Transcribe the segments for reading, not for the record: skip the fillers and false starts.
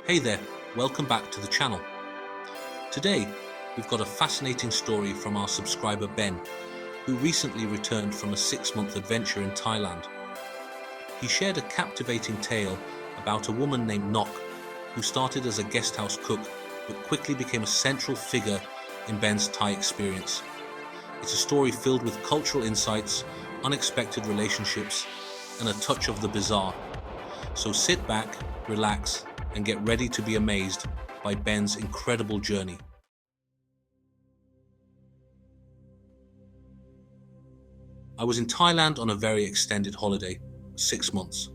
Hey there, welcome back to the channel. Today, we've got a fascinating story from our subscriber Ben, who recently returned from a 6-month adventure in Thailand. He shared a captivating tale about a woman named Nok, who started as a guesthouse cook, but quickly became a central figure in Ben's Thai experience. It's a story filled with cultural insights, unexpected relationships, and a touch of the bizarre. So sit back, relax, and get ready to be amazed by Ben's incredible journey. I was in Thailand on a very extended holiday, 6 months.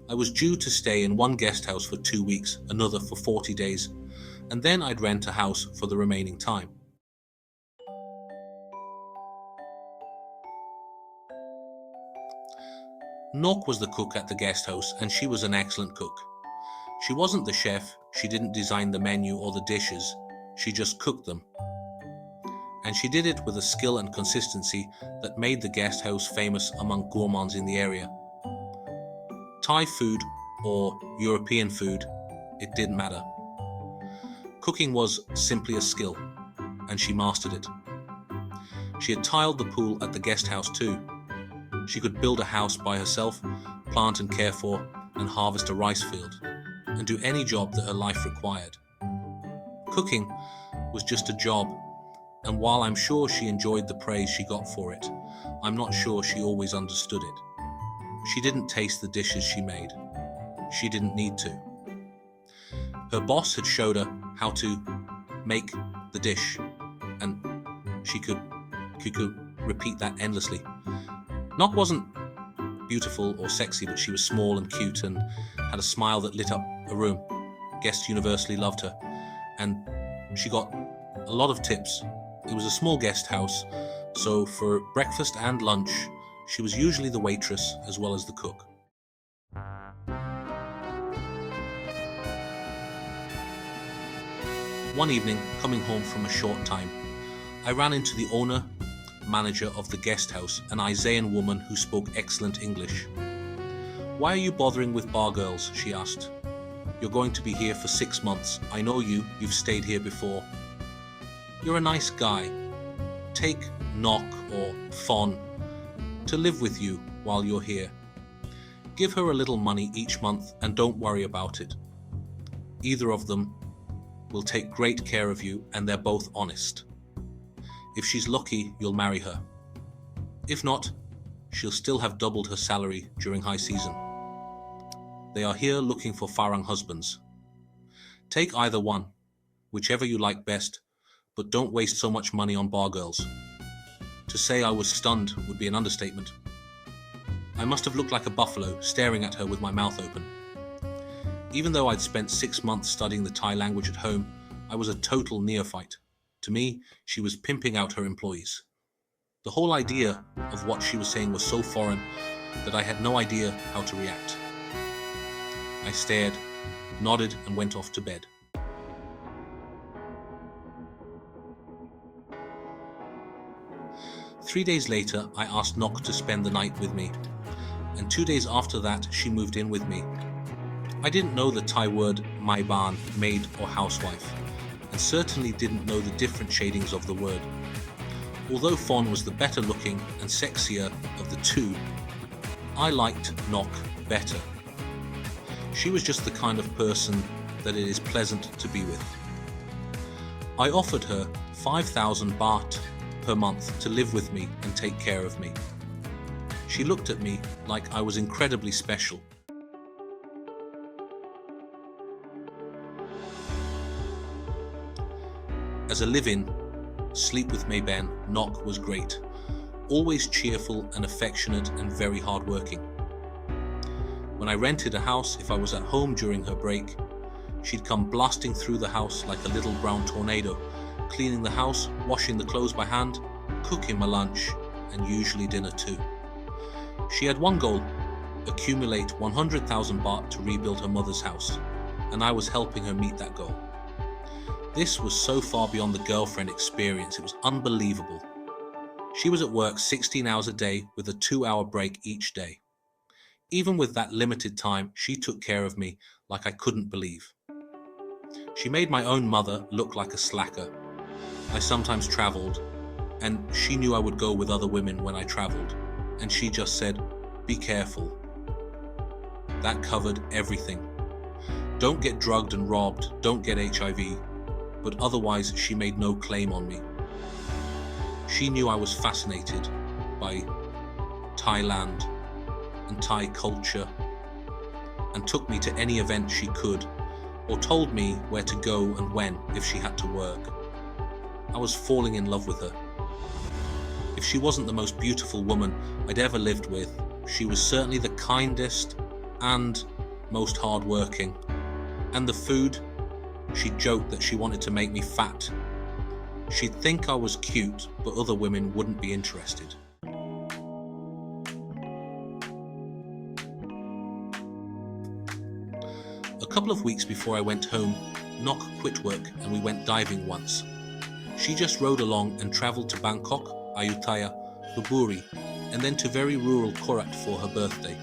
I was due to stay in one guest house for 2 weeks, another for 40 days, and then I'd rent a house for the remaining time. Nok was the cook at the guest house, and she was an excellent cook. She wasn't the chef, she didn't design the menu or the dishes, she just cooked them. And she did it with a skill and consistency that made the guest house famous among gourmands in the area. Thai food or European food, it didn't matter. Cooking was simply a skill, and she mastered it. She had tiled the pool at the guest house too. She could build a house by herself, plant and care for, and harvest a rice field, and do any job that her life required. Cooking was just a job, and while I'm sure she enjoyed the praise she got for it, I'm not sure she always understood it. She didn't taste the dishes she made. She didn't need to. Her boss had showed her how to make the dish, and she could repeat that endlessly. Nok wasn't beautiful or sexy, but she was small and cute and had a smile that lit up a room. Guests universally loved her, and she got a lot of tips. It was a small guest house, so for breakfast and lunch, she was usually the waitress as well as the cook. One evening, coming home from a short time, I ran into the manager of the guest house, an Isaian woman who spoke excellent English. "Why are you bothering with bar girls?" she asked. "You're going to be here for 6 months. I know you've stayed here before. You're a nice guy. Take Nok or Fon to live with you while you're here. Give her a little money each month and don't worry about it. Either of them will take great care of you, and they're both honest. If she's lucky, you'll marry her. If not, she'll still have doubled her salary during high season. They are here looking for Farang husbands. Take either one, whichever you like best, but don't waste so much money on bar girls." To say I was stunned would be an understatement. I must have looked like a buffalo, staring at her with my mouth open. Even though I'd spent 6 months studying the Thai language at home, I was a total neophyte. To me, she was pimping out her employees. The whole idea of what she was saying was so foreign that I had no idea how to react. I stared, nodded, and went off to bed. Three days later, I asked Nok to spend the night with me, and 2 days after that, she moved in with me. I didn't know the Thai word mai ban, maid or housewife, and certainly didn't know the different shadings of the word. Although Fon was the better looking and sexier of the two, I liked Nok better. She was just the kind of person that it is pleasant to be with. I offered her 5,000 baht per month to live with me and take care of me. She looked at me like I was incredibly special. As a live-in, sleep with Mayben, Nok was great, always cheerful and affectionate and very hardworking. When I rented a house, if I was at home during her break, she'd come blasting through the house like a little brown tornado, cleaning the house, washing the clothes by hand, cooking my lunch, and usually dinner too. She had one goal: accumulate 100,000 baht to rebuild her mother's house, and I was helping her meet that goal. This was so far beyond the girlfriend experience, it was unbelievable. She was at work 16 hours a day with a 2-hour break each day. Even with that limited time, she took care of me like I couldn't believe. She made my own mother look like a slacker. I sometimes traveled, and she knew I would go with other women when I traveled, and she just said, "Be careful." That covered everything. Don't get drugged and robbed, don't get HIV, but otherwise she made no claim on me. She knew I was fascinated by Thailand and Thai culture, and took me to any event she could, or told me where to go and when if she had to work. I was falling in love with her. If she wasn't the most beautiful woman I'd ever lived with, she was certainly the kindest and most hardworking. And the food, she joked that she wanted to make me fat. She'd think I was cute, but other women wouldn't be interested. A couple of weeks before I went home, Nok quit work and we went diving once. She just rode along and travelled to Bangkok, Ayutthaya, Lopburi, and then to very rural Korat for her birthday.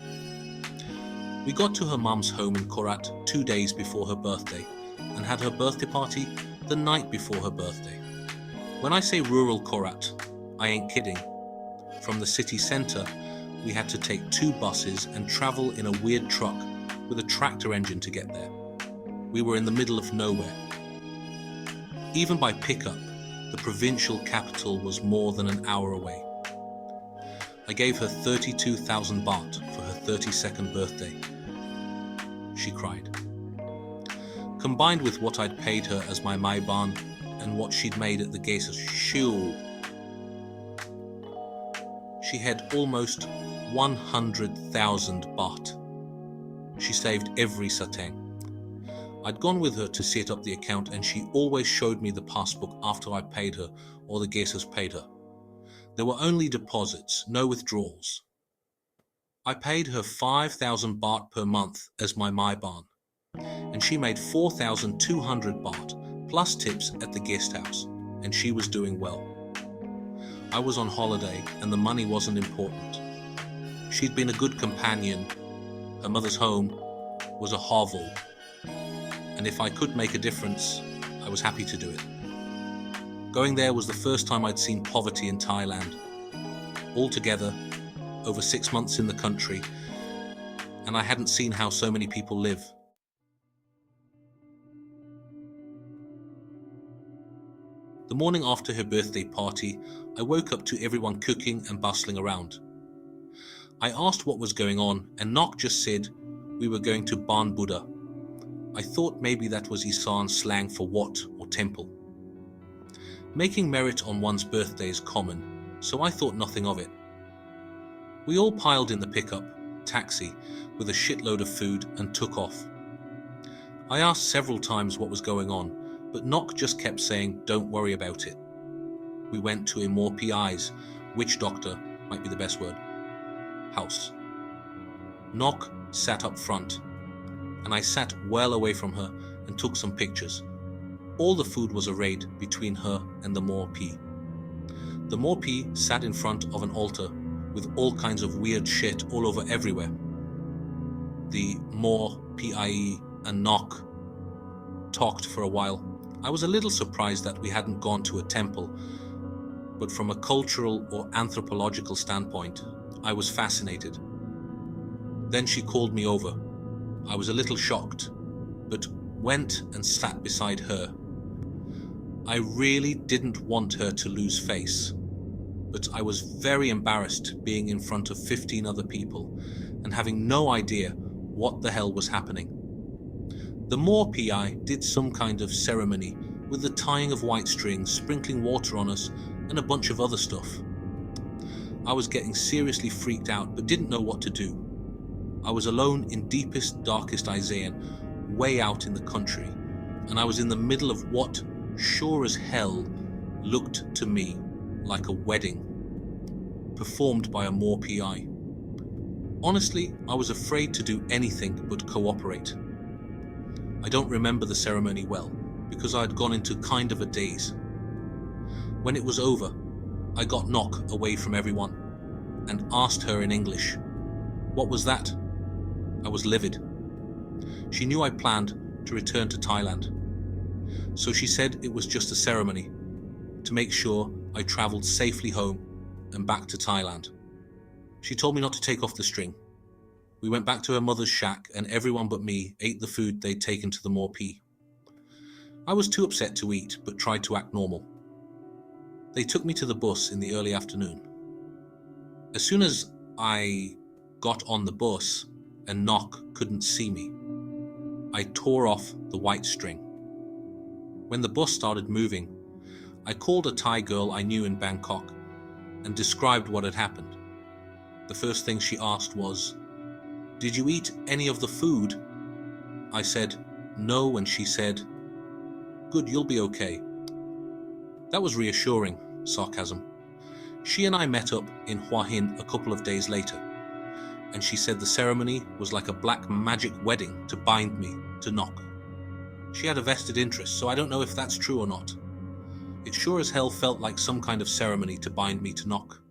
We got to her mum's home in Korat 2 days before her birthday and had her birthday party the night before her birthday. When I say rural Korat, I ain't kidding. From the city centre, we had to take 2 buses and travel in a weird truck with a tractor engine to get there. We were in the middle of nowhere. Even by pickup, the provincial capital was more than an hour away. I gave her 32,000 baht for her 32nd birthday. She cried. Combined with what I'd paid her as my maiban and what she'd made at the guesthouse, she had almost 100,000 baht. She saved every satang. I'd gone with her to set up the account, and she always showed me the passbook after I paid her or the guesthouse paid her. There were only deposits, no withdrawals. I paid her 5,000 baht per month as my maiban, and she made 4,200 baht plus tips at the guesthouse, and she was doing well. I was on holiday and the money wasn't important. She'd been a good companion. Her mother's home was a hovel, and if I could make a difference, I was happy to do it. Going there was the first time I'd seen poverty in Thailand. Altogether, over 6 months in the country, and I hadn't seen how so many people live. The morning after her birthday party, I woke up to everyone cooking and bustling around. I asked what was going on, and Nok just said we were going to Ban Buddha. I thought maybe that was Isan slang for what or temple. Making merit on one's birthday is common, so I thought nothing of it. We all piled in the pickup, taxi, with a shitload of food and took off. I asked several times what was going on, but Nok just kept saying, "Don't worry about it." We went to a more PI's, witch doctor might be the best word, house. Nok sat up front, and I sat well away from her and took some pictures. All the food was arrayed between her and the More P. The More P sat in front of an altar with all kinds of weird shit all over everywhere. The More PIE and Nok talked for a while. I was a little surprised that we hadn't gone to a temple, but from a cultural or anthropological standpoint, I was fascinated. Then she called me over. I was a little shocked, but went and sat beside her. I really didn't want her to lose face, but I was very embarrassed being in front of 15 other people and having no idea what the hell was happening. The More PI did some kind of ceremony with the tying of white strings, sprinkling water on us, and a bunch of other stuff. I was getting seriously freaked out but didn't know what to do. I was alone in deepest, darkest Isean, way out in the country, and I was in the middle of what, sure as hell, looked to me like a wedding, performed by a More PI. Honestly, I was afraid to do anything but cooperate. I don't remember the ceremony well, because I had gone into kind of a daze. When it was over, I got Nok away from everyone and asked her in English, "What was that?" I was livid. She knew I planned to return to Thailand. So she said it was just a ceremony to make sure I traveled safely home and back to Thailand. She told me not to take off the string. We went back to her mother's shack and everyone but me ate the food they'd taken to the Morpee. I was too upset to eat, but tried to act normal. They took me to the bus in the early afternoon. As soon as I got on the bus and Nock couldn't see me, I tore off the white string. When the bus started moving, I called a Thai girl I knew in Bangkok and described what had happened. The first thing she asked was, "Did you eat any of the food?" I said, "No," and she said, "Good, you'll be okay." That was reassuring, sarcasm. She and I met up in Hua Hin a couple of days later, and she said the ceremony was like a black magic wedding to bind me to Nock. She had a vested interest, so I don't know if that's true or not. It sure as hell felt like some kind of ceremony to bind me to Nock.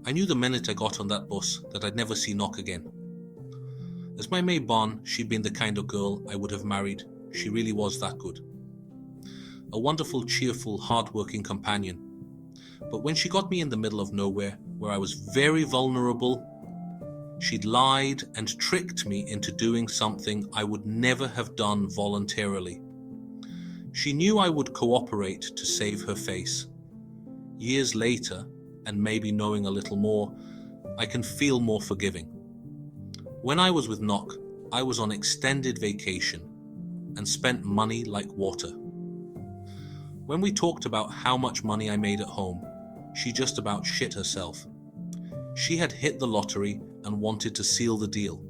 I knew the minute I got on that bus that I'd never see Nock again. As my maid Bon, she'd been the kind of girl I would have married. She really was that good. A wonderful, cheerful, hardworking companion. But when she got me in the middle of nowhere, where I was very vulnerable, she'd lied and tricked me into doing something I would never have done voluntarily. She knew I would cooperate to save her face. Years later, and maybe knowing a little more, I can feel more forgiving. When I was with Nock, I was on extended vacation and spent money like water. When we talked about how much money I made at home, she just about shit herself. She had hit the lottery and wanted to seal the deal.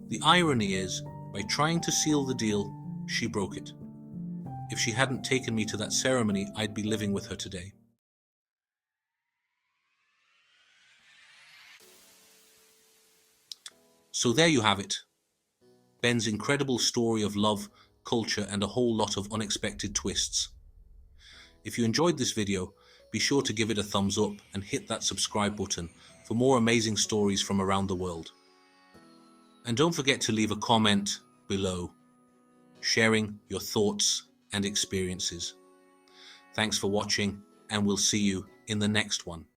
The irony is, by trying to seal the deal, she broke it. If she hadn't taken me to that ceremony, I'd be living with her today. So there you have it. Ben's incredible story of love, culture, and a whole lot of unexpected twists. If you enjoyed this video, be sure to give it a thumbs up and hit that subscribe button for more amazing stories from around the world. And don't forget to leave a comment below, sharing your thoughts and experiences. Thanks for watching, and we'll see you in the next one.